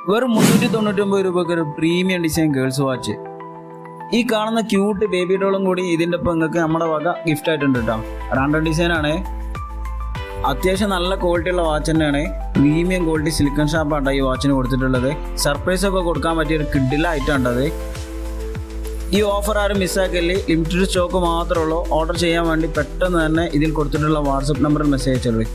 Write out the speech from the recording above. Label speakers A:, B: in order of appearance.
A: വെറും 399 രൂപയ്ക്ക് ഒരു പ്രീമിയം ഡിസൈൻ ഗേൾസ് വാച്ച്. ഈ കാണുന്ന ക്യൂട്ട് ബേബി ഡോളും കൂടി ഇതിൻ്റെ ഒപ്പം നിങ്ങൾക്ക് നമ്മുടെ വക ഗിഫ്റ്റ് ആയിട്ടുണ്ട് കേട്ടോ. റാൻഡം ഡിസൈനാണ്, അത്യാവശ്യം നല്ല ക്വാളിറ്റി ഉള്ള വാച്ച് തന്നെയാണ്. പ്രീമിയം ക്വാളിറ്റി സിലിക്കൺ ഷാപ്പാണ് ഈ വാച്ചിന് കൊടുത്തിട്ടുള്ളത്. സർപ്രൈസ് ഒക്കെ കൊടുക്കാൻ പറ്റിയ ഒരു കിഡിലായിട്ടാണ് അത്. ഈ ഓഫർ ആരും മിസ്സാക്കല്ലേ, ലിമിറ്റഡ് സ്റ്റോക്ക് മാത്രമേ ഉള്ളൂ. ഓർഡർ ചെയ്യാൻ വേണ്ടി പെട്ടെന്ന് തന്നെ ഇതിൽ കൊടുത്തിട്ടുള്ള വാട്സപ്പ് നമ്പറിൽ മെസ്സേജ് അയച്ചോളൂ.